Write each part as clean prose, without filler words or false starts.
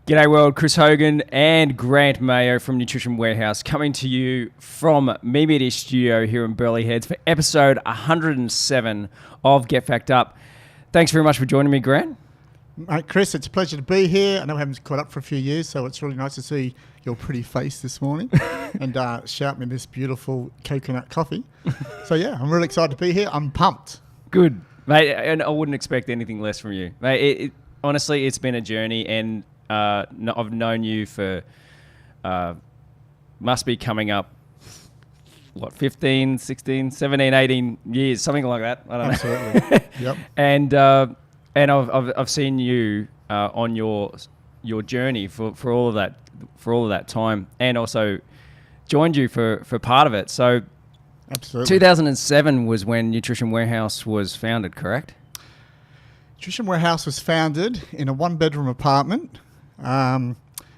G'day world, Chris Hogan and Grant Mayo from Nutrition Warehouse coming to you from Mimi Studio here in Burleigh Heads for episode 107 of Get Fact Up. Thanks very much for joining me, Grant. Mate, Chris, it's a pleasure to be here. I know we haven't caught up for a few years, so it's really nice to see your pretty face this morning and shout me this beautiful coconut coffee. So yeah, I'm really excited to be here. I'm pumped. Good, mate, and I wouldn't expect anything less from you. Mate, honestly, it's been a journey, and I've known you for, must be coming up, 15, 16, 17, 18 years, something like that. I don't know. Absolutely. Yep. And I've seen you on your journey for all of that time, and also joined you for part of it. So, absolutely. 2007 was when Nutrition Warehouse was founded, correct? Nutrition Warehouse was founded in a one-bedroom apartment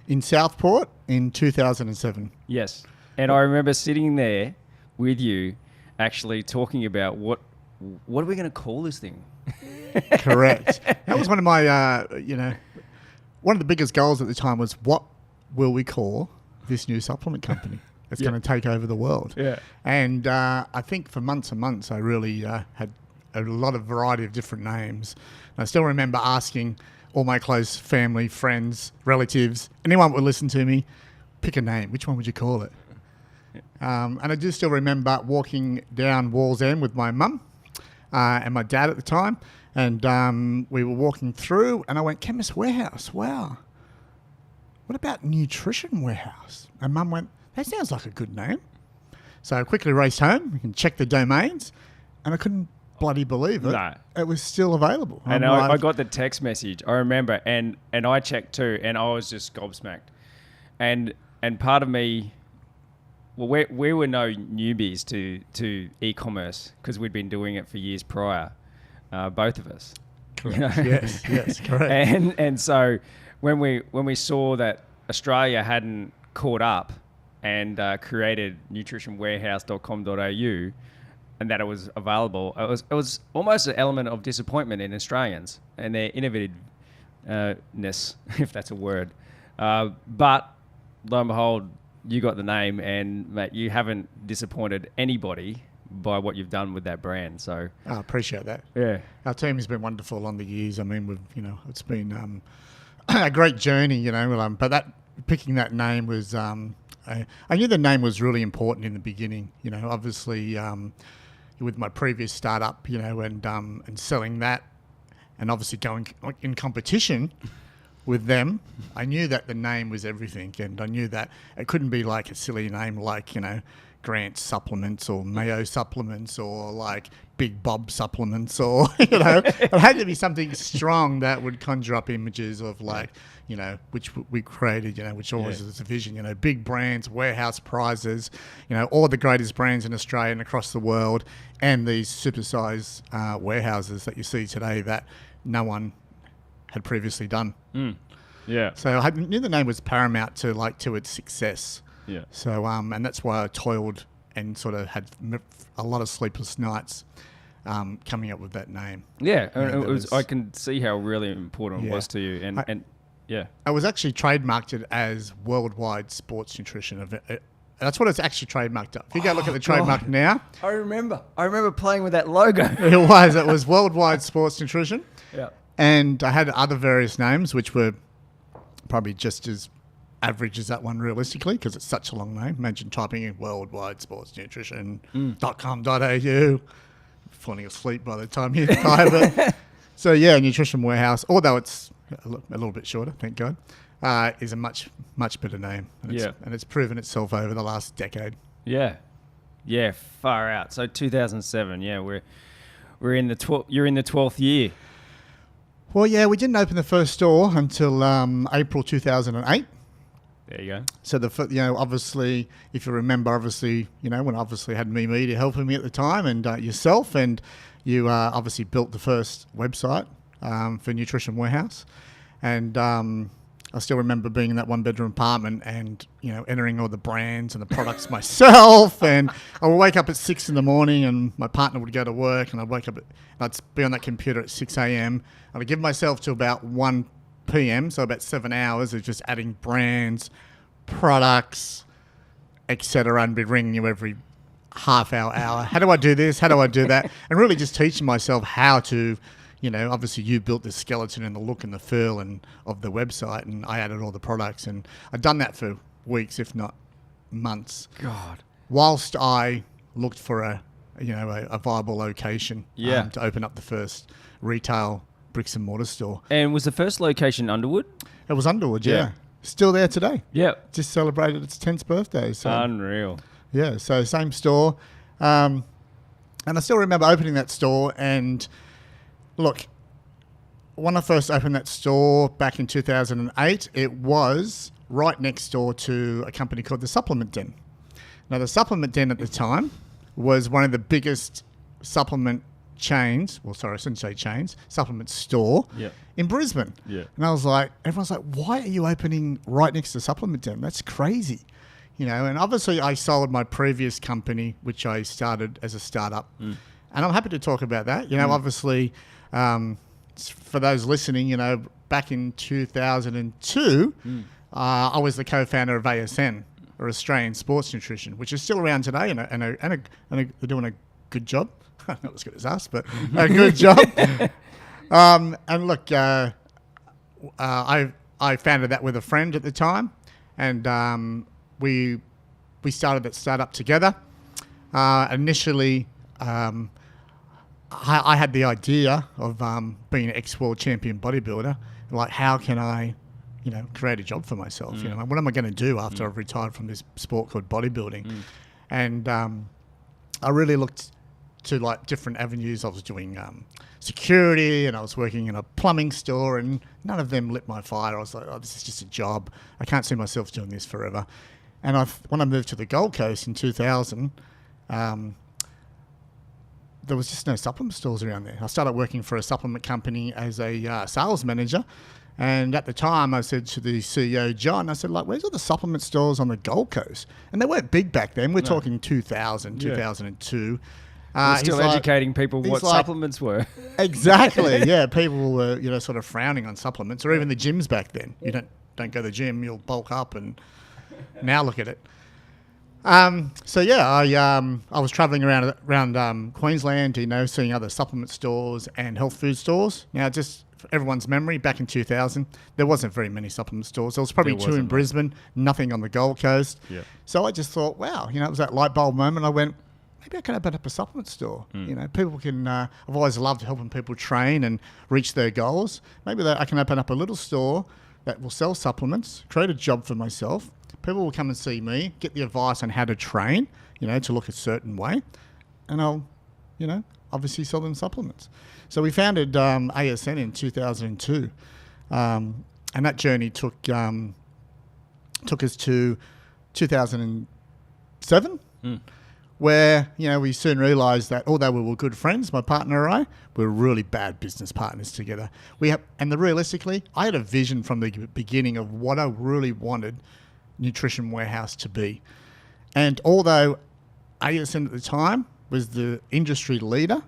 in Southport in 2007. Yes, and I remember sitting there with you, actually talking about what are we going to call this thing? Correct. That was one of my, one of the biggest goals at the time was, what will we call this new supplement company that's going to take over the world? Yeah. And I think for months and months, I really had a lot of variety of different names. And I still remember asking all my close family, friends, relatives, anyone who would listen to me, pick a name. Which one would you call it? And I do still remember walking down Wall's End with my mum and my dad at the time. And we were walking through and I went, Chemist Warehouse, wow. What about Nutrition Warehouse? And Mum went, that sounds like a good name. So I quickly raced home and checked the domains, and I couldn't bloody believe it. No. It was still available. And I got the text message, I remember, and I checked too, and I was just gobsmacked. And part of me, well, we were no newbies to e-commerce because we'd been doing it for years prior, both of us. Correct. You know? Yes, correct. And so when we saw that Australia hadn't caught up and created nutritionwarehouse.com.au, and that it was available, it was almost an element of disappointment in Australians and their innovativeness, if that's a word. But lo and behold, you got the name, and mate, you haven't disappointed anybody by what you've done with that brand. So I appreciate that. Yeah, our team has been wonderful on the years. I mean, it's been a great journey, but picking that name was, I knew the name was really important in the beginning, obviously, with my previous startup, and selling that, and obviously going in competition with them. I knew that the name was everything, and I knew that it couldn't be like a silly name like, Grant Supplements or Mayo Supplements or like Big Bob Supplements or, it had to be something strong that would conjure up images of like, which we created, which always is a vision, big brands, warehouse prizes, all the greatest brands in Australia and across the world, and these supersized warehouses that you see today that no one had previously done. Mm. Yeah. So I knew the name was paramount to its success. Yeah. So and that's why I toiled and sort of had a lot of sleepless nights coming up with that name. Yeah, I can see how really important it was to you, and I was actually trademarked it as Worldwide Sports Nutrition. That's what it's actually trademarked up. If you go look at the trademark now. I remember playing with that logo. It was Worldwide Sports Nutrition. Yeah. And I had other various names, which were probably just as average as that one realistically, because it's such a long name. Imagine typing in Worldwide Sports Nutrition.com.au, falling asleep by the time you type it. So yeah, Nutrition Warehouse, although it's a little bit shorter, thank God, is a much better name. And it's proven itself over the last decade. Yeah, far out. So 2007, we're in the you're in the 12th year. Well, yeah, we didn't open the first store until April 2008. There you go. So obviously, if you remember, when I had me media helping me at the time, and yourself, and you obviously built the first website for Nutrition Warehouse, and I still remember being in that one-bedroom apartment and, entering all the brands and the products myself. And I would wake up at 6 in the morning and my partner would go to work, and I'd wake up and I'd be on that computer at 6 a.m. and I'd give myself to about 1 PM, so about 7 hours of just adding brands, products, etc., and be ringing you every half hour. How do I do this? How do I do that? And really just teaching myself how to, obviously you built the skeleton and the look and the feel and of the website, and I added all the products, and I'd done that for weeks, if not months. God. Whilst I looked for a viable location to open up the first retail bricks and mortar store. And was the first location Underwood? It was Underwood, yeah. Still there today. Yeah. Just celebrated its 10th birthday. So. Unreal. Yeah, so same store. And I still remember opening that store, and look, when I first opened that store back in 2008, it was right next door to a company called the Supplement Den. Now, the Supplement Den at the time was one of the biggest supplement chains, well, sorry, I shouldn't say chains, supplement store in Brisbane. Yeah. And I was like, everyone's like, why are you opening right next to the Supplement Den? That's crazy. And obviously I sold my previous company, which I started as a startup. And I'm happy to talk about that. Obviously, for those listening, back in 2002, I was the co-founder of ASN, or Australian Sports Nutrition, which is still around today, and they're doing a good job. Not as good as us, but a good job. And look, I founded that with a friend at the time, and we started that startup together. Initially, I had the idea of being an ex-world champion bodybuilder. Like, how can I, create a job for myself? What am I going to do after I've retired from this sport called bodybuilding? And I really looked to like different avenues. I was doing security, and I was working in a plumbing store, and none of them lit my fire. I was like, oh, this is just a job. I can't see myself doing this forever. And when I moved to the Gold Coast in 2000, there was just no supplement stores around there. I started working for a supplement company as a sales manager. And at the time, I said to the CEO, John, I said, like, where's all the supplement stores on the Gold Coast? And they weren't big back then. We're talking 2000, 2002. We're still educating people what supplements were. Exactly, yeah. People were, sort of frowning on supplements, or even the gyms back then. You don't go to the gym, you'll bulk up, and now look at it. So yeah, I was traveling around Queensland, seeing other supplement stores and health food stores. Now, just for everyone's memory, back in 2000, there wasn't very many supplement stores. There was probably two in Brisbane, nothing on the Gold Coast. Yeah. So I just thought, wow, it was that light bulb moment. I went, maybe I could open up a supplement store. People can. I've always loved helping people train and reach their goals. Maybe I can open up a little store that will sell supplements, create a job for myself. People will come and see me, get the advice on how to train, to look a certain way, and I'll, obviously sell them supplements. So we founded ASN in 2002, and that journey took us to 2007, where we soon realised that although we were good friends, my partner and I, we were really bad business partners together. Realistically, I had a vision from the beginning of what I really wanted Nutrition Warehouse to be. And although ASN at the time was the industry leader,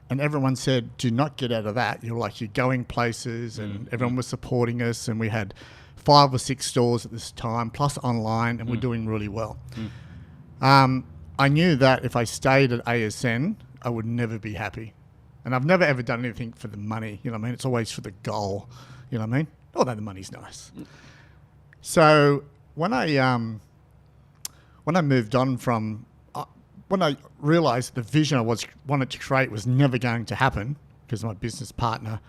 and everyone said, do not get out of that. You're going places, and everyone was supporting us, and we had 5 or 6 stores at this time, plus online, and we're doing really well. I knew that if I stayed at ASN, I would never be happy. And I've never ever done anything for the money, It's always for the goal, Although the money's nice. So when I moved on from, when I realised the vision I wanted to create was never going to happen, because my business partner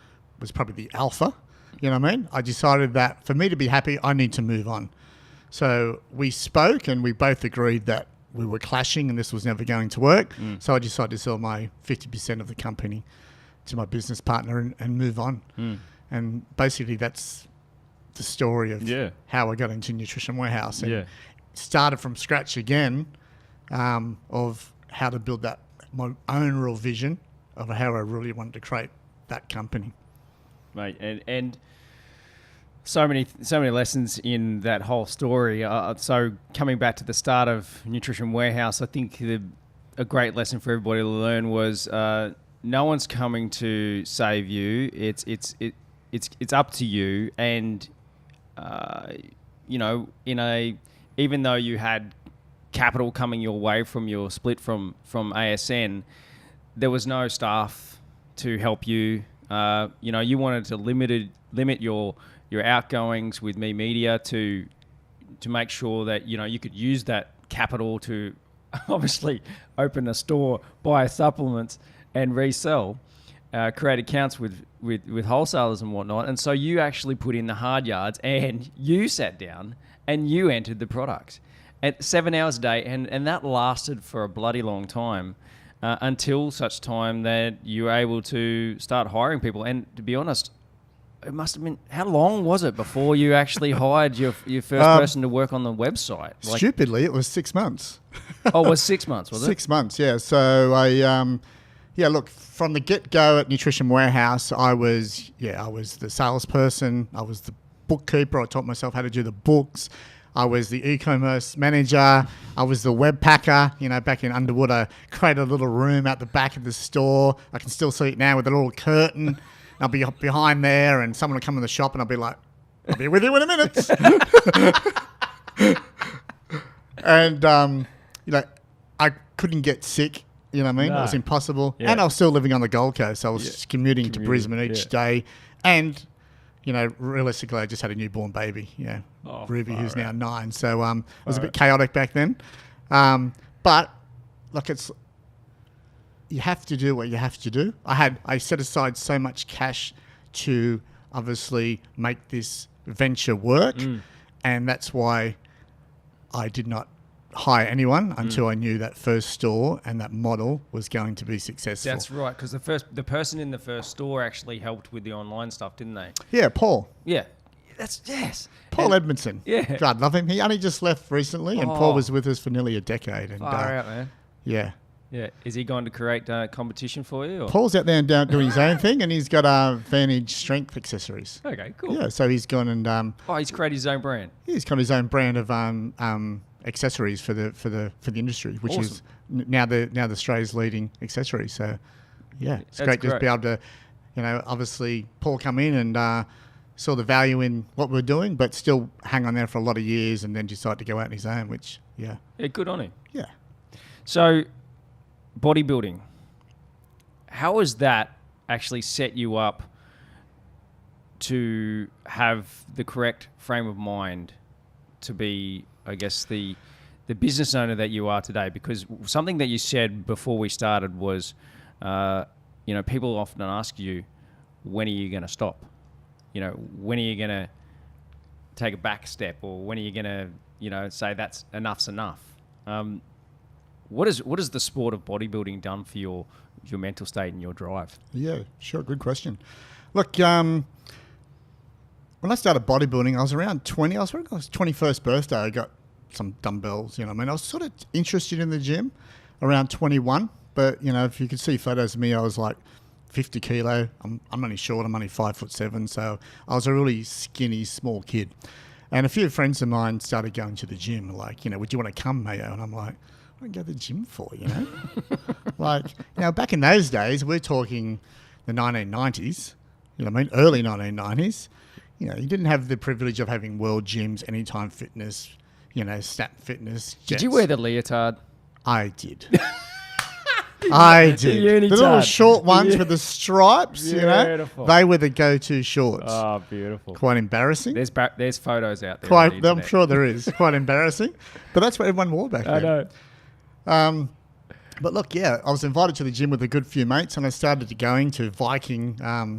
was probably the alpha, I decided that for me to be happy, I need to move on. So we spoke, and we both agreed that we were clashing and this was never going to work. So I decided to sell my 50% of the company to my business partner and move on. And basically that's the story of how I got into Nutrition Warehouse, and started from scratch again, of how to build my own real vision of how I really wanted to create that company. Mate, and so many lessons in that whole story. So coming back to the start of Nutrition Warehouse, I think a great lesson for everybody to learn was no one's coming to save you. it's up to you. And you know, even though you had capital coming your way from your split from ASN, there was no staff to help you. You know, you wanted to limit your outgoings with Me Media to make sure that, you know, you could use that capital to obviously open a store, buy supplements, and resell, create accounts with wholesalers and whatnot. And so you actually put in the hard yards, and you sat down and you entered the product at 7 hours a day, and that lasted for a bloody long time, until such time that you were able to start hiring people. And to be honest, it must have been, how long was it before you actually hired your first person to work on the website? Like, stupidly, it was 6 months. Oh, it was 6 months, was it? 6 months, yeah. So look, from the get-go at Nutrition Warehouse, I was the salesperson. I was the bookkeeper. I taught myself how to do the books. I was the e-commerce manager. I was the web packer. You know, back in Underwood, I created a little room out the back of the store. I can still see it now with a little curtain. I'll be behind there, and someone will come in the shop, and I'll be like, "I'll be with you in a minute." And you know, I couldn't get sick. You know what I mean? No. It was impossible. Yeah. And I was still living on the Gold Coast. So I was commuting to Brisbane each day, and you know, realistically, I just had a newborn baby. Yeah, Ruby, who's now 9. So it was a bit chaotic back then. But look, you have to do what you have to do. I set aside so much cash to obviously make this venture work, and that's why I did not hire anyone until I knew that first store and that model was going to be successful. That's right, because the person in the first store actually helped with the online stuff, didn't they? Yeah, Paul. Yeah. Yes. Paul Edmondson. Yeah. God, love him. He only just left recently, and Paul was with us for nearly a decade. And Far out, man. Yeah. Yeah. Is he going to create competition for you? Or? Paul's out there and doing his own thing, and he's got Vantage Strength accessories. Okay, cool. Yeah, so he's gone and He's created his own brand. he's got his own brand of accessories for the industry, which is now the Australia's leading accessory. So yeah, it's great to be able to, you know, obviously Paul come in and saw the value in what we're doing, but still hang on there for a lot of years, and then decide to go out on his own. Which yeah, good on him. Yeah. So, bodybuilding, how has that actually set you up to have the correct frame of mind to be, I guess, the business owner that you are today? Because something that you said before we started was, you know, people often ask you, when are you going to stop? You know, when are you going to take a back step, or when are you going to, you know, say that's enough's enough? What has the sport of bodybuilding done for your mental state and your drive? Yeah, sure. Good question. Look, when I started bodybuilding, I was around 20. I was 21st birthday. I got some dumbbells, you know what I mean? I was sort of interested in the gym around 21. But, you know, if you could see photos of me, I was like 50 kilo. I'm only short. I'm only 5'7". So I was a really skinny, small kid. And a few friends of mine started going to the gym, like, you know, would you want to come, Mayo? And I'm like, what do I go to the gym for, you know? Like, you know, back in those days, we're talking the 1990s, you know what I mean? Early 1990s. You know, you didn't have the privilege of having world gyms, Anytime Fitness, you know, Snap Fitness. Did Jets. you wear the leotard? I did. I did. The little short ones with the stripes, you know, Beautiful. they were the go-to shorts. Oh, beautiful. Quite embarrassing. There's photos out there. I'm sure there is. Quite embarrassing. But that's what everyone wore back then. I know. But look, yeah, I was invited to the gym with a good few mates, and I started going to Viking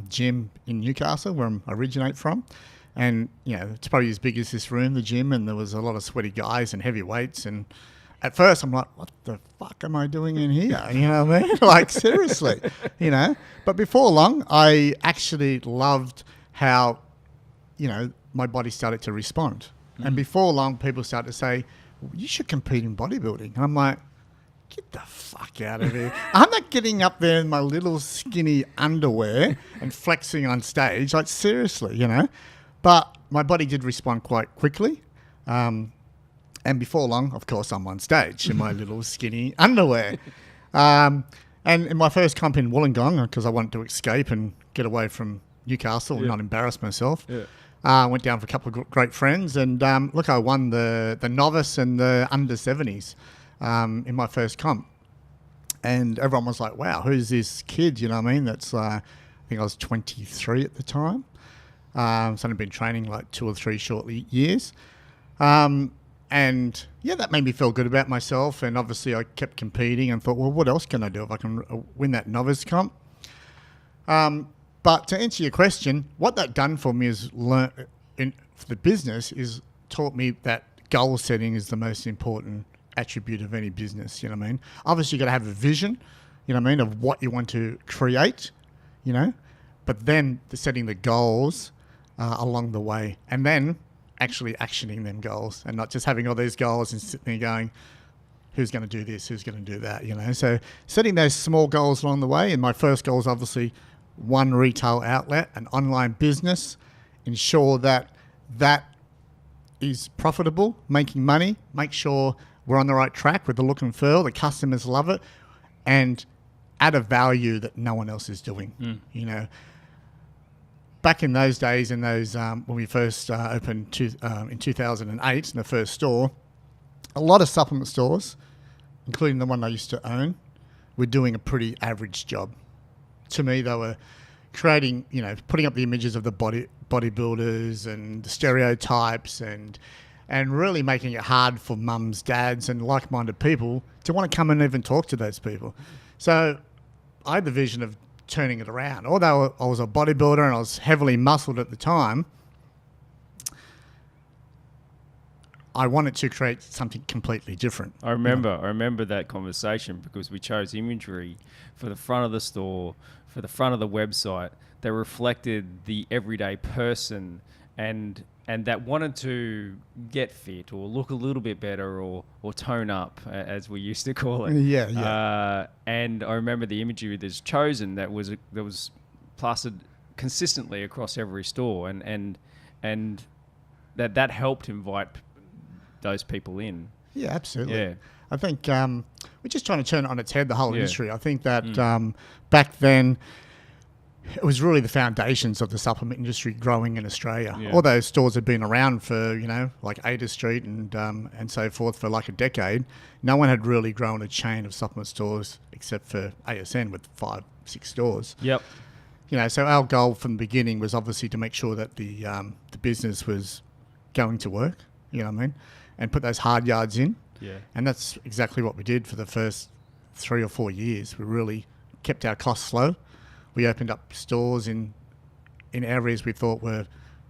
gym in Newcastle, where I originate from. And, you know, it's probably as big as this room, the gym, and there was a lot of sweaty guys and heavy weights. And at first I'm like, what the fuck am I doing in here? You know what I mean? Like, seriously, you know. But before long, I actually loved how, you know, my body started to respond. And before long, people started to say, you should compete in bodybuilding. And I'm like, get the fuck out of here. I'm not getting up there in my little skinny underwear and flexing on stage. Like, seriously, you know. But my body did respond quite quickly. And before long, of course, I'm on stage in my little skinny underwear. And in my first comp in Wollongong, because I wanted to escape and get away from Newcastle, not embarrass myself. Yeah. Went down for a couple of great friends, and look, I won the novice and the under 70s in my first comp. And everyone was like, wow, who's this kid? You know what I mean? That's, I think I was 23 at the time. So I'd been training like 2 or 3 short years. And yeah, that made me feel good about myself. And obviously I kept competing and thought, well, what else can I do if I can win that novice comp? But to answer your question, what that done for me is for the business is taught me that goal setting is the most important attribute of any business, you know what I mean? Obviously, you got to have a vision, you know what I mean, of what you want to create, you know, but then setting the goals along the way, and then actually actioning them goals, and not just having all these goals and sitting there going, who's going to do this, who's going to do that, you know? So setting those small goals along the way, and my first goal is obviously one retail outlet, an online business, ensure that that is profitable, making money, make sure we're on the right track with the look and feel, the customers love it, and add a value that no one else is doing. You know, back in those days, in those when we first opened in 2008 in the first store, a lot of supplement stores, including the one I used to own, were doing a pretty average job. To me, they were creating, you know, putting up the images of the bodybuilders and the stereotypes and really making it hard for mums, dads, and like-minded people to want to come and even talk to those people. So I had the vision of turning it around. Although I was a bodybuilder and I was heavily muscled at the time, I wanted to create something completely different. I remember that conversation because we chose imagery for the front of the store, for the front of the website that reflected the everyday person and that wanted to get fit or look a little bit better or tone up, as we used to call it. Yeah. And I remember the imagery that's chosen that was plastered consistently across every store, and that helped invite those people in. Yeah, absolutely. Yeah. I think we're just trying to turn it on its head, the whole industry. I think that back then, it was really the foundations of the supplement industry growing in Australia. Yeah. All those stores had been around for, you know, like Ada Street and so forth for like a decade. No one had really grown a chain of supplement stores except for ASN with 5-6 stores. Yep. You know, so our goal from the beginning was obviously to make sure that the business was going to work, you know what I mean, and put those hard yards in. Yeah. And that's exactly what we did for the first 3 or 4 years. We really kept our costs low. We opened up stores in areas we thought were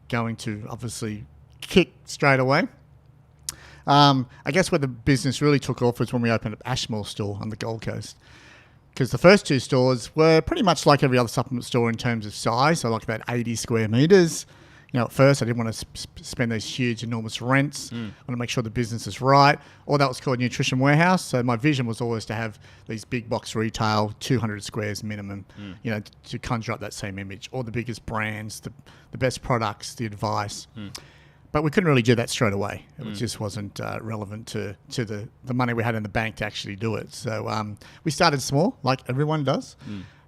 going to obviously kick straight away. I guess where the business really took off was when we opened up Ashmore store on the Gold Coast. Because the first 2 stores were pretty much like every other supplement store in terms of size, so like about 80 square metres. You know, at first I didn't want to spend those huge, enormous rents. I want to make sure the business is right. Or that was called Nutrition Warehouse. So my vision was always to have these big box retail, 200 squares minimum, you know, to conjure up that same image. All the biggest brands, the best products, the advice. But we couldn't really do that straight away. It just wasn't relevant to the money we had in the bank to actually do it. So we started small, like everyone does.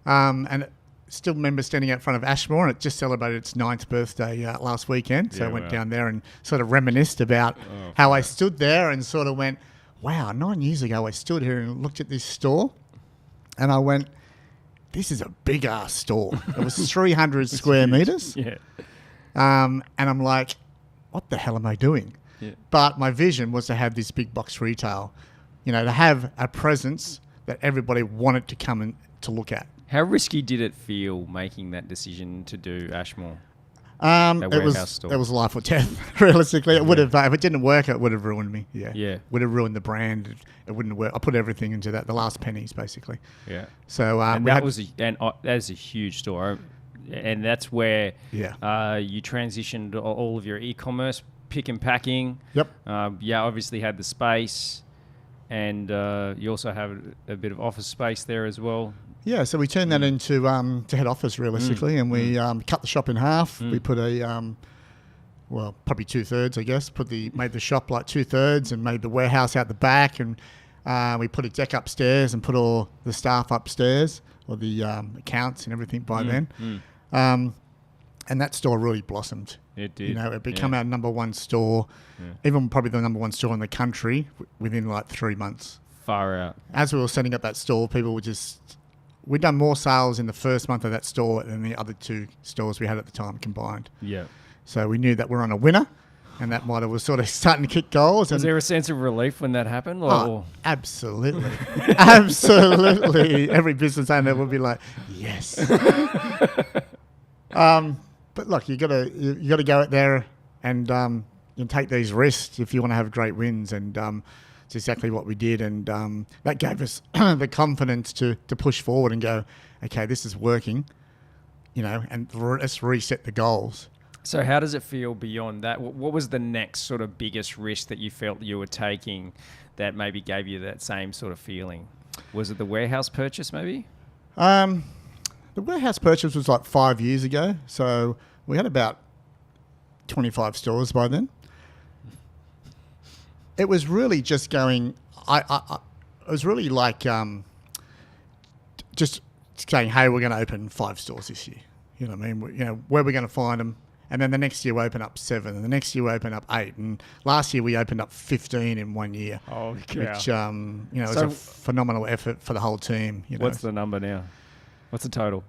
And still remember standing out front of Ashmore, and it just celebrated its 9th birthday last weekend. So I went down there and sort of reminisced about how I stood there and sort of went, wow, 9 years ago I stood here and looked at this store and I went, this is a big ass store. It was 300 square meters. Yeah. And I'm like, what the hell am I doing? Yeah. But my vision was to have this big box retail, you know, to have a presence that everybody wanted to come and to look at. How risky did it feel making that decision to do Ashmore? It was life or death. Realistically, it would have. If it didn't work, it would have ruined me. Yeah. Would have ruined the brand. It wouldn't work. I put everything into that. The last pennies, basically. Yeah. So and that's a huge store, and that's where you transitioned all of your e-commerce, pick and packing. Yep. Obviously had the space, and you also have a bit of office space there as well. Yeah, so we turned that into to head office realistically, and we cut the shop in half. We put a probably 2/3, I guess. Made the shop like 2/3, and made the warehouse out the back, and we put a deck upstairs and put all the staff upstairs, or the accounts and everything by then. And that store really blossomed. It did. You know, it became our number one store, even probably the number one store in the country within like 3 months. Far out. As we were setting up that store, people were we'd done more sales in the first month of that store than the other 2 stores we had at the time combined. Yeah. So we knew that we're on a winner, and that model was sort of starting to kick goals. Was there a sense of relief when that happened? Oh, absolutely. Absolutely. Every business owner would be like, yes. But look, you gotta go out there and you take these risks if you want to have great wins, and it's exactly what we did, and that gave us the confidence to push forward and go, okay, this is working, you know, and let's reset the goals. So how does it feel beyond that? What was the next sort of biggest risk that you felt you were taking that maybe gave you that same sort of feeling? Was it the warehouse purchase maybe? The warehouse purchase was like 5 years ago, so we had about 25 stores by then. It was really just going. It was really like just saying, "Hey, we're going to open 5 stores this year." You know what I mean? You know, where we're going to find them, and then the next year we open up 7, and the next year we open up 8, and last year we opened up 15 in 1 year. Oh, which you know, was a phenomenal effort for the whole team. You know? What's the number now? What's the total?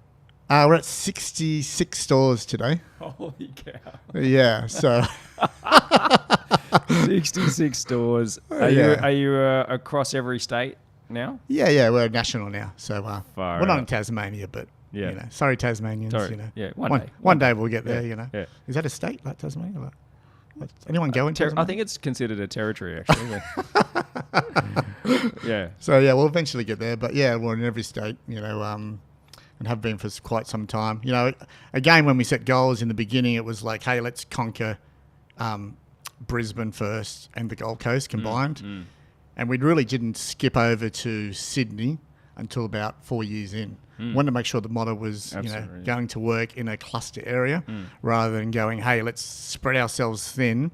We're at 66 stores today. Holy cow! Yeah, so 66 stores. Are you across every state now? Yeah, we're national now. So we're not in Tasmania, but you know, sorry Tasmanians. Sorry. You know, yeah, one day we'll get there. You know, yeah. Is that a state like Tasmania? Like, anyone go in Tasmania? I think it's considered a territory actually. Yeah. So yeah, we'll eventually get there, but yeah, we're in every state. You know, and have been for quite some time. You know, again, when we set goals in the beginning, it was like, hey, let's conquer Brisbane first and the Gold Coast combined. And we really didn't skip over to Sydney until about 4 years in. Wanted to make sure the model was going to work in a cluster area rather than going, hey, let's spread ourselves thin,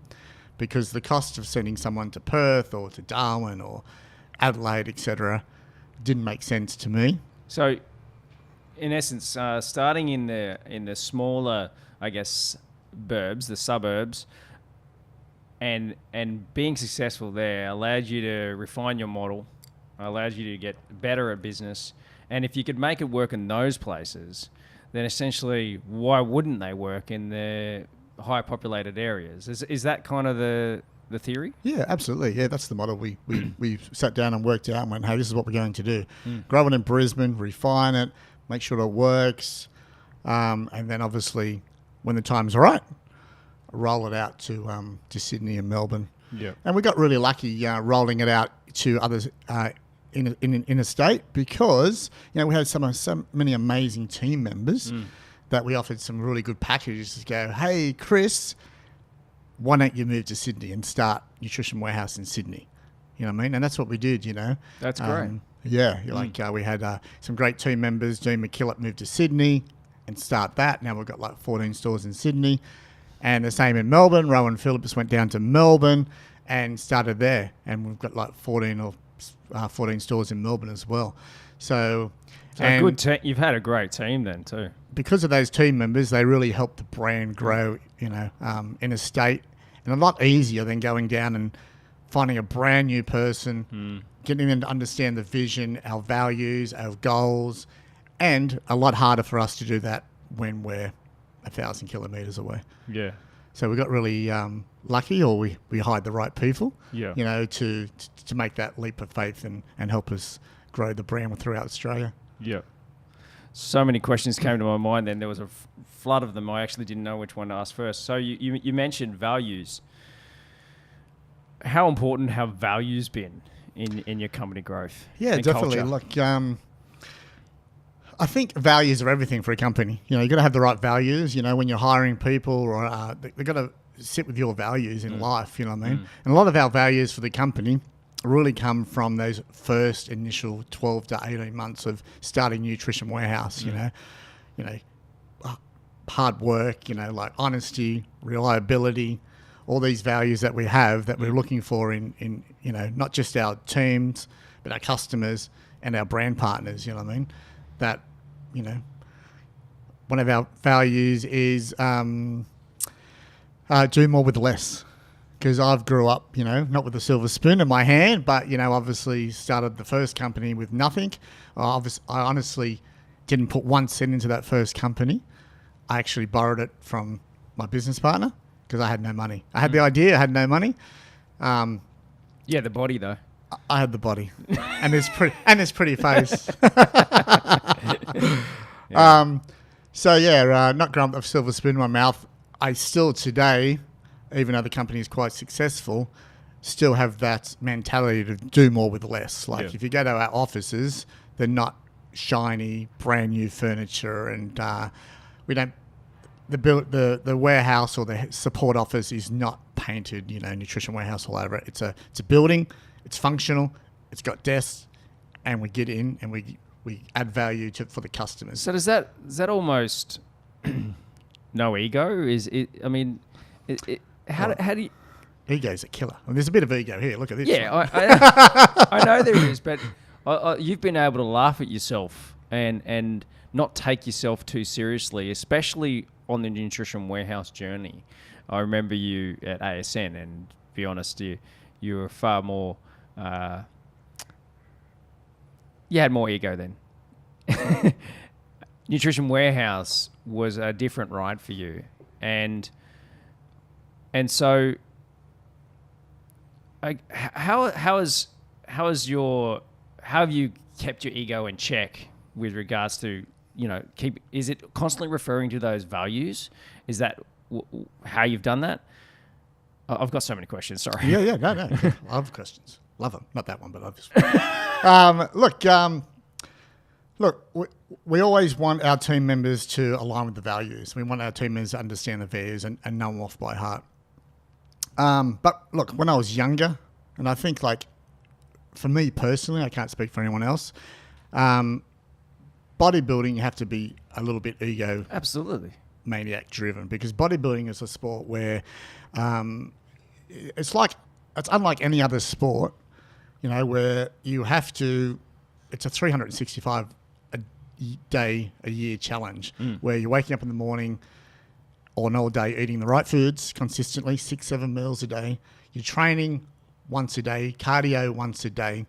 because the cost of sending someone to Perth or to Darwin or Adelaide, etc., didn't make sense to me. So, in essence, starting in the smaller, I guess, the suburbs, and being successful there allowed you to refine your model, allowed you to get better at business, and if you could make it work in those places, then essentially, why wouldn't they work in the high populated areas? Is that kind of the theory? Yeah, absolutely. Yeah, that's the model we sat down and worked out and went, hey, this is what we're going to do. Grow it in Brisbane, refine it, make sure it works, and then obviously, when the time's right, roll it out to Sydney and Melbourne. Yeah. And we got really lucky rolling it out to others in a state, because you know we had so many amazing team members that we offered some really good packages to go, hey, Chris, why don't you move to Sydney and start Nutrition Warehouse in Sydney? You know what I mean? And that's what we did, you know. That's great. Yeah, we had some great team members. Dean McKillop moved to Sydney and start that. Now we've got like 14 stores in Sydney. And the same in Melbourne. Rowan Phillips went down to Melbourne and started there. And we've got like 14 stores in Melbourne as well. So a good team. You've had a great team then too. Because of those team members, they really helped the brand grow, you know, in a state. And a lot easier than going down and finding a brand new person, getting them to understand the vision, our values, our goals, and a lot harder for us to do that when we're 1,000 kilometres away. Yeah. So we got really lucky, or we hired the right people, you know, to make that leap of faith and help us grow the brand throughout Australia. Yeah. So many questions came to my mind then. There was a flood of them. I actually didn't know which one to ask first. So you mentioned values. How important have values been in your company growth? Yeah, definitely. Culture? Look, I think values are everything for a company. You know, you got to have the right values. You know, when you're hiring people, or they've got to sit with your values in life. You know what I mean? And a lot of our values for the company really come from those first initial 12 to 18 months of starting Nutrition Warehouse. You know, hard work. You know, like honesty, reliability, all these values that we have that we're looking for in you know, not just our teams, but our customers and our brand partners. You know what I mean? That, you know, one of our values is do more with less. Because I've grew up, not with a silver spoon in my hand, but, obviously started the first company with nothing. I honestly didn't put 1 cent into that first company. I actually borrowed it from my business partner because I had no money. I had the idea, I had no money. Yeah, the body though. I had the body and this pretty face. Not growing up with a silver spoon in my mouth. I still today, even though the company is quite successful, still have that mentality to do more with less. Like if you go to our offices, they're not shiny, brand new furniture, and we don't. The warehouse or the support office is not painted, nutrition warehouse all over it. It's a building. It's functional. It's got desks, and we get in and we add value for the customers. So is that almost no ego? Is it? I mean, how do you? Ego's a killer. I mean, there's a bit of ego here. Look at this. Yeah, I know there is, but you've been able to laugh at yourself and not take yourself too seriously, especially on the Nutrition Warehouse journey. I remember you at ASN, and to be honest, you were far more. You had more ego then. Nutrition Warehouse was a different ride for you, and so. How have you kept your ego in check with regards to is it constantly referring to those values? Is that how you've done that? I've got so many questions. Sorry. Yeah. No. I love questions. Love them. Not that one, but obviously. Look. We always want our team members to align with the values. We want our team members to understand the values and know them off by heart. But look, when I was younger, and I think for me personally, I can't speak for anyone else, bodybuilding, you have to be a little bit ego absolutely maniac driven, because bodybuilding is a sport where it's unlike any other sport, where you have to, it's a 365 a year challenge where you're waking up in the morning, or all day, eating the right foods consistently, 6-7 meals a day. You're training once a day, cardio once a day.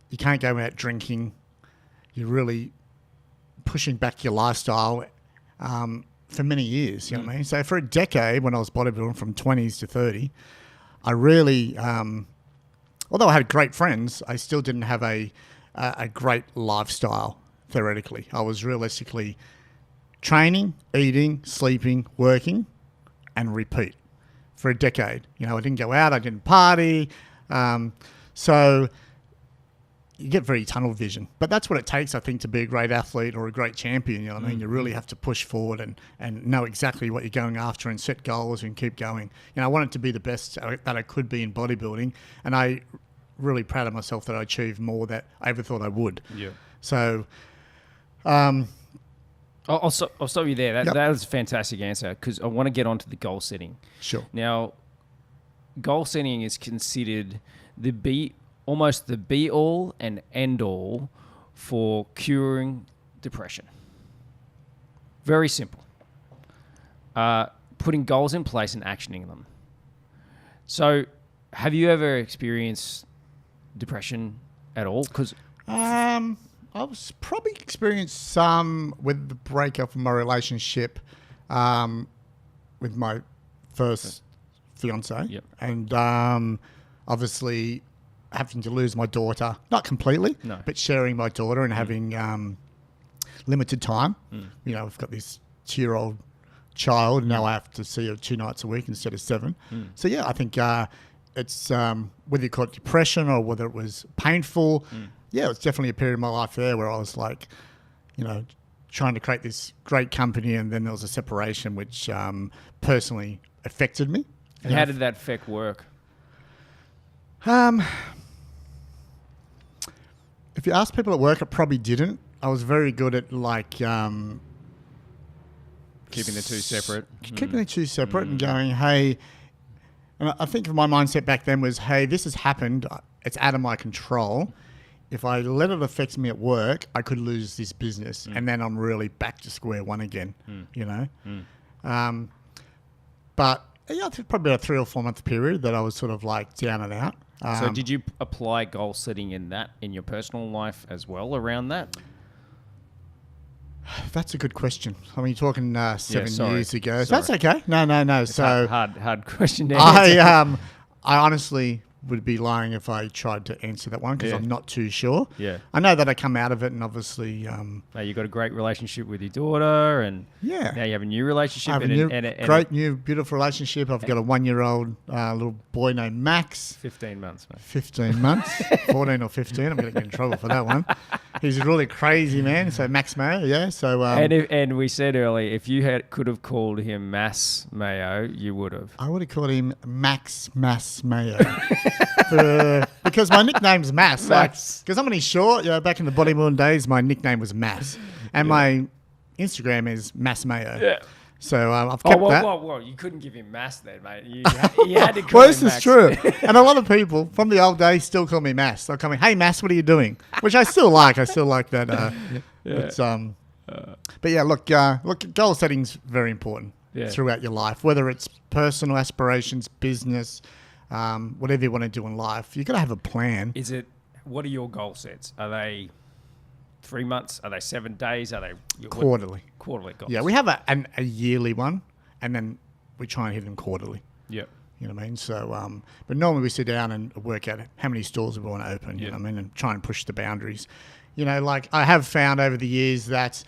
You can't go out drinking. You're really pushing back your lifestyle for many years, you know what I mean? So for a decade, when I was bodybuilding from 20s to 30, I really, although I had great friends, I still didn't have a great lifestyle, theoretically. I was realistically training, eating, sleeping, working, and repeat for a decade. I didn't go out, I didn't party. So you get very tunnel vision. But that's what it takes, I think, to be a great athlete or a great champion. You know what I mean? You really have to push forward and know exactly what you're going after and set goals and keep going. I wanted to be the best that I could be in bodybuilding, and I really proud of myself that I achieved more than I ever thought I would. Yeah. So... I'll stop you there. That was a fantastic answer, because I want to get onto the goal setting. Sure. Now, goal setting is considered almost the be all and end all for curing depression. Very simple. Putting goals in place and actioning them. So, have you ever experienced depression at all? Because I was probably experienced some with the breakup of my relationship with my first fiance. Yep. And obviously having to lose my daughter, not completely, but sharing my daughter and having limited time. I've got this 2-year-old child, and now I have to see her 2 nights a week instead of 7. So I think it's whether you call it depression or whether it was painful. Yeah, it was definitely a period of my life there where I was trying to create this great company, and then there was a separation which personally affected me. And how did that affect work? If you ask people at work, it probably didn't. I was very good at keeping the two separate. Keeping the two separate and going, hey, and I think my mindset back then was, hey, this has happened. It's out of my control. if I let it affect me at work, I could lose this business, and then I'm really back to square one again. You know, but yeah, I think probably a 3 or 4 month period that I was sort of like down and out. So did you apply goal setting in your personal life as well around that? That's a good question. I mean, you're talking 7 years ago. Sorry. That's okay. No. It's So hard question to answer. I honestly would be lying if I tried to answer that one because Yeah. I'm not too sure. Yeah. I know that I come out of it, and obviously, Now you've got a great relationship with your daughter, and yeah. now you have a new relationship. I have a new, great, new, beautiful relationship. I've got a 1-year-old little boy named Max. 15 months, mate. 15 months, 14 or 15. I'm going to get in trouble for that one. He's really crazy, man. So Max Mayo, yeah. So And we said earlier, if you could have called him Mass Mayo, you would have. I would have called him Max Mayo. Because my nickname's Mass. Mass. Because I'm only short. Back in the bodybuilding days, my nickname was Mass. And my Instagram is Mass Mayo. Yeah. So I've kept that. Whoa. You couldn't give him Mass then, mate. You had to call Well, him this Max. is true. And a lot of people from the old days still call me Mass. They'll call me, hey, Mass, what are you doing? Which I still like. I still like that. It's, but yeah, look, goal setting's very important throughout your life, whether it's personal aspirations, business, whatever you want to do in life. You've got to have a plan. What are your goal sets? Are they 3 months? Are they 7 days? Are they Quarterly. Quarterly goals. Yeah, we have a yearly one, and then we try and hit them quarterly. Yep. You know what I mean? So, but normally we sit down and work out how many stores we want to open, you know what I mean, and try and push the boundaries. You know, like I have found over the years that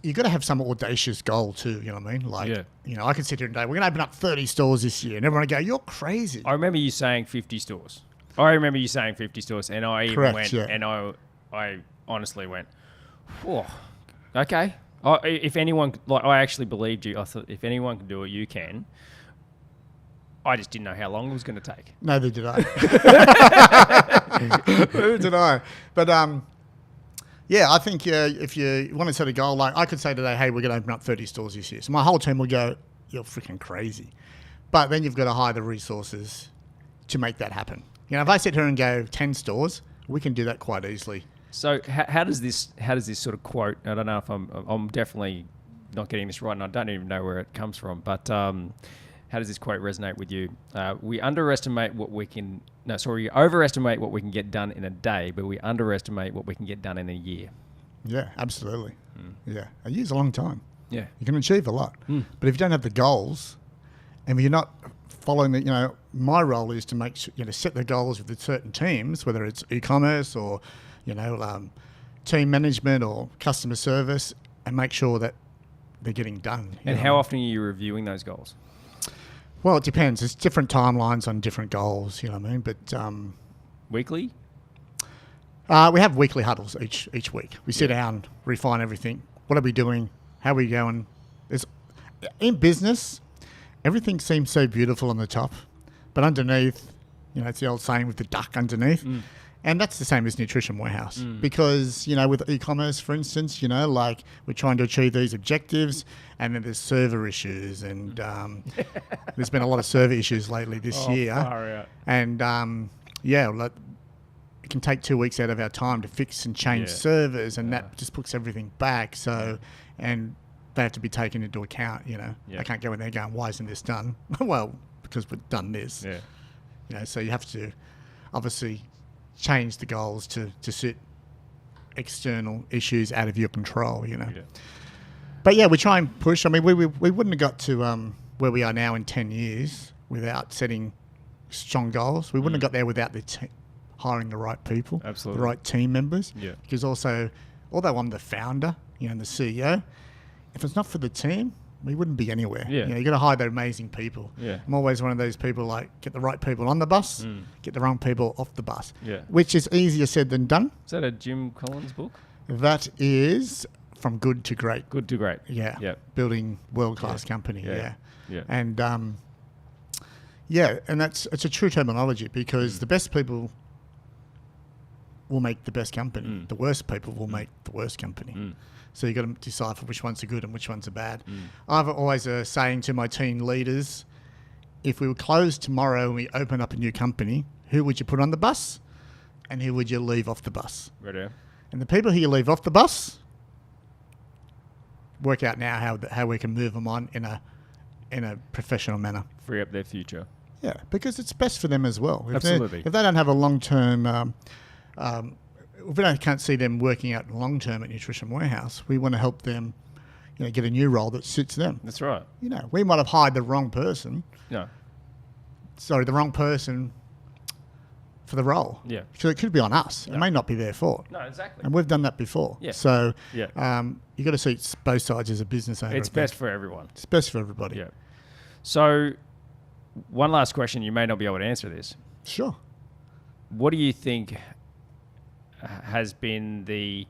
you got to have some audacious goal too, you know what I mean? Like, you know, I can sit here and say, we're going to open up 30 stores this year, and everyone will go, you're crazy. I remember you saying 50 stores. And I even went, and I honestly went, oh, okay. If anyone, I actually believed you. I thought if anyone can do it, you can. I just didn't know how long it was going to take. Neither did I. Neither did I. But yeah, I think if you want to set a goal, like I could say today, hey, we're going to open up 30 stores this year. So my whole team will go, you're freaking crazy. But then you've got to hire the resources to make that happen. You know, if I sit here and go 10 stores, we can do that quite easily. So how does this sort of quote? I don't know if I'm definitely not getting this right, and I don't even know where it comes from. But how does this quote resonate with you? We overestimate what we can get done in a day, but we underestimate what we can get done in a year. Yeah, absolutely. Yeah, a year's a long time. Yeah, you can achieve a lot, but if you don't have the goals, and if you're not following the, you know, my role is to make sure, you know, set the goals with the certain teams, whether it's e-commerce or, you know, team management or customer service, and make sure that they're getting done. And how often are you reviewing those goals? Well, it depends. There's different timelines on different goals, you know what I mean? But weekly? We have weekly huddles each week. We sit down, refine everything. What are we doing? How are we going? In business, everything seems so beautiful on the top, but underneath, you know, it's the old saying with the duck underneath. And that's the same as Nutrition Warehouse. Because, you know, with e-commerce, for instance, you know, like we're trying to achieve these objectives, and then there's server issues, and there's been a lot of server issues lately this year. Far out. And like, it can take 2 weeks out of our time to fix and change servers, and that just puts everything back. So, and they have to be taken into account, you know. They can't go in there going, why isn't this done? Well, because we've done this. Yeah. You know, so you have to obviously change the goals to suit external issues out of your control, you know. But yeah, we try and push. I mean, we wouldn't have got to where we are now in 10 years without setting strong goals. We wouldn't have got there without hiring the right people, the right team members. Because also, although I'm the founder, you know, and the CEO, if it's not for the team, we wouldn't be anywhere. You know, you got to hire the amazing people. I'm always one of those people, like, get the right people on the bus, get the wrong people off the bus. Which is easier said than done. Is that a Jim Collins book? That is From Good to Great. Good to Great. Yeah. Building world-class company. And and it's a true terminology, because the best people will make the best company. The worst people will make the worst company. So you've got to decipher which ones are good and which ones are bad. I've always saying to my team leaders, if we were closed tomorrow and we open up a new company, who would you put on the bus? and who would you leave off the bus? Right. And the people who you leave off the bus, work out now how we can move them on in a professional manner. Free up their future. Yeah, because it's best for them as well. Absolutely. If they don't have a long-term, if we can't see them working out long-term at Nutrition Warehouse, we want to help them, get a new role that suits them. That's right. We might have hired the wrong person. No. Sorry, the wrong person for the role. Yeah. So it could be on us. It may not be their fault. No, exactly. And we've done that before. Yeah. So Yeah. you got to see both sides as a business owner. It's best for everyone. It's best for everybody. Yeah. So, one last question. You may not be able to answer this. Sure. What do you think has been the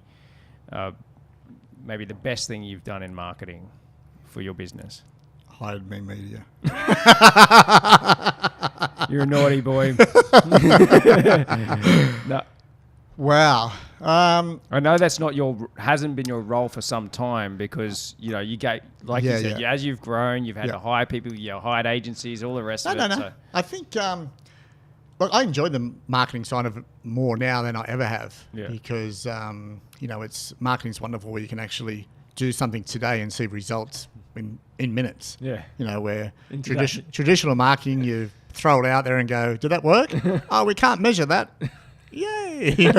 maybe the best thing you've done in marketing for your business? Hired me media. You're a naughty boy. No. Wow. I know that's not hasn't been your role for some time because you get you said as you've grown, you've had to hire people, hired agencies, all the rest of it. No. So. I think look, I enjoy the marketing side of it more now than I ever have because it's marketing's wonderful where you can actually do something today and see results in minutes. Yeah. Where traditional marketing, you throw it out there and go, did that work? Oh, we can't measure that. Yay!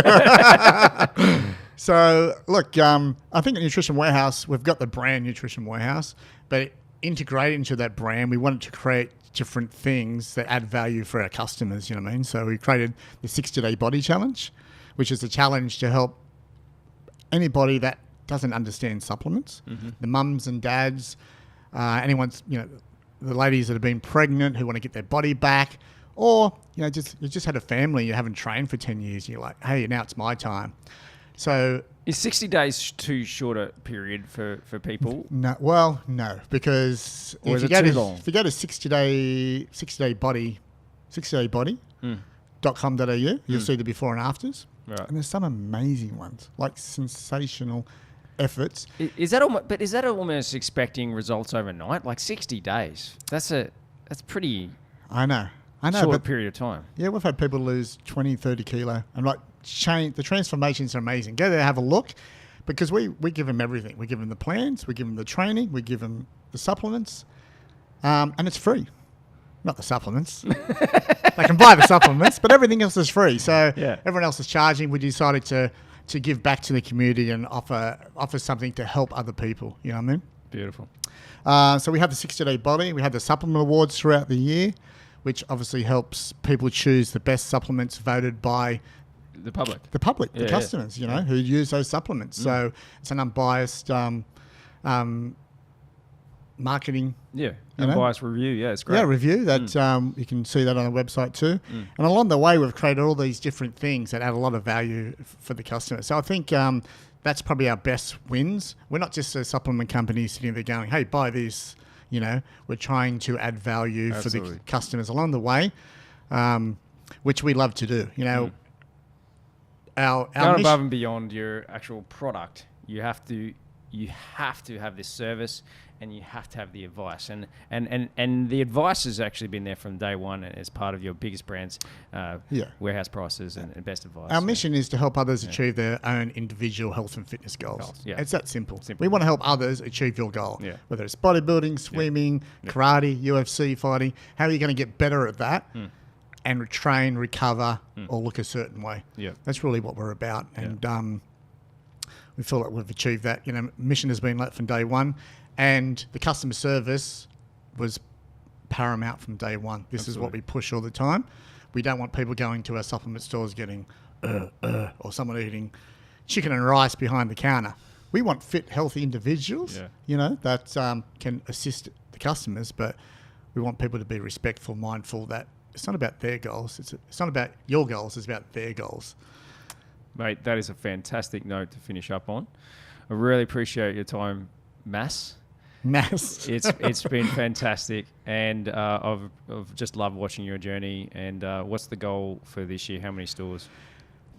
So, look, I think at Nutrition Warehouse, we've got the brand Nutrition Warehouse, but integrated into that brand, we wanted to create different things that add value for our customers, you know what I mean? So we created the 60-day body challenge, which is a challenge to help anybody that doesn't understand supplements, the mums and dads, anyone's, the ladies that have been pregnant who want to get their body back, or you just had a family, you haven't trained for 10 years, you're like, hey, now it's my time. So is 60 days too short a period for people? No, because or if you go to 60day body.com.au, you'll see the before and afters. Right. And there's some amazing ones, like sensational efforts. Is that almost expecting results overnight? Like 60 days. That's pretty I know, short period of time. Yeah, we've had people lose 20, 30 kilo and the transformations are amazing. Go there, have a look, because we give them everything. We give them the plans, we give them the training, we give them the supplements, and it's free. Not the supplements. They can buy the supplements, but everything else is free. So everyone else is charging. We decided to give back to the community and offer something to help other people. You know what I mean? Beautiful. So we have the 60-day body. We have the supplement awards throughout the year, which obviously helps people choose the best supplements voted by the public, the customers, who use those supplements. So it's an unbiased marketing. Yeah, unbiased review. Yeah, it's great. Yeah, review that you can see that on the website too. And along the way, we've created all these different things that add a lot of value for the customer. So I think that's probably our best wins. We're not just a supplement company sitting there going, "Hey, buy this." We're trying to add value for the customers along the way, which we love to do. Our going above and beyond your actual product, you have to have this service, and you have to have the advice, and the advice has actually been there from day one as part of your biggest brands, warehouse prices and best advice. Our mission is to help others achieve their own individual health and fitness goals. Yeah. It's that simple. We want to help others achieve your goal, whether it's bodybuilding, swimming, karate, UFC fighting. How are you going to get better at that? And train, recover, or look a certain way. Yeah, that's really what we're about, and we feel like we've achieved that. Mission has been let from day one, and the customer service was paramount from day one. This is what we push all the time. We don't want people going to our supplement stores getting or someone eating chicken and rice behind the counter. We want fit, healthy individuals, that can assist the customers, but we want people to be respectful, mindful that it's not about their goals. It's not about your goals. It's about their goals. Mate, that is a fantastic note to finish up on. I really appreciate your time, Mass. It's been fantastic, and I've just loved watching your journey. And what's the goal for this year? How many stores?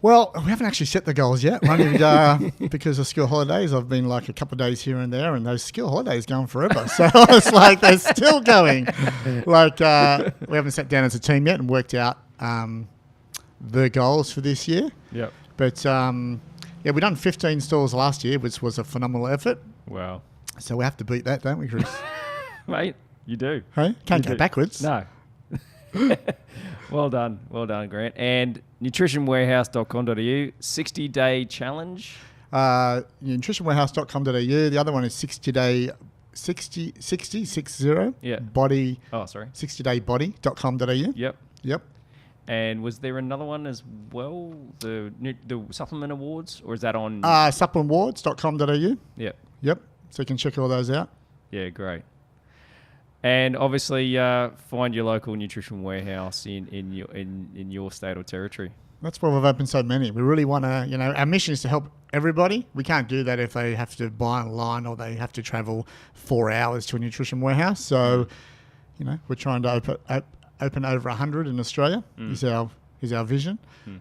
Well, we haven't actually set the goals yet. Only because of school holidays, I've been like a couple of days here and there, and those school holidays going forever. So it's like they're still going. We haven't sat down as a team yet and worked out the goals for this year. Yep. But yeah, we done 15 stores last year, which was a phenomenal effort. Wow. So we have to beat that, don't we, Chris? Mate, you do. Hey, can't You go do. backwards. No. Well done, Grant. And nutritionwarehouse.com.au 60-day challenge. Nutritionwarehouse.com.au. The other one is 60-day 60 Yeah. body. Oh, sorry. 60daybody.com.au. Yep. Yep. And was there another one as well? The supplement awards, or is that on? Supplementwards.com.au. Yep. Yep. So you can check all those out. Yeah, great. And obviously, find your local nutrition warehouse in your state or territory. That's why we've opened so many. We really want to, our mission is to help everybody. We can't do that if they have to buy online or they have to travel 4 hours to a nutrition warehouse. So, we're trying to open over 100 in Australia is our vision.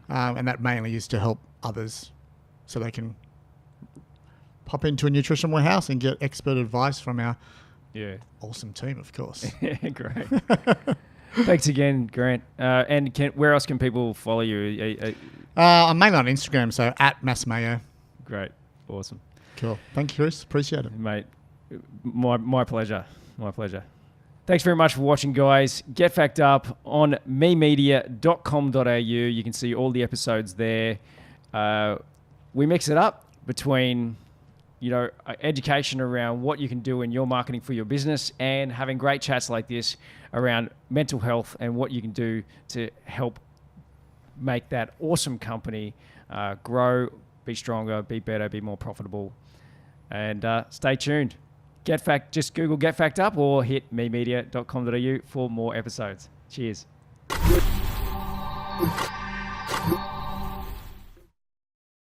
And that mainly is to help others so they can pop into a nutrition warehouse and get expert advice from our awesome team, of course. Great. Thanks again, Grant. And where else can people follow you? I'm mainly on Instagram, so @MassMayo. Great. Awesome. Cool. Thank you, Chris. Appreciate it. Mate, my pleasure. My pleasure. Thanks very much for watching, guys. Get Fact Up on memedia.com.au. You can see all the episodes there. We mix it up between education around what you can do in your marketing for your business and having great chats like this around mental health and what you can do to help make that awesome company grow, be stronger, be better, be more profitable. And stay tuned. Just Google Get Fact Up or hit memedia.com.au for more episodes. Cheers.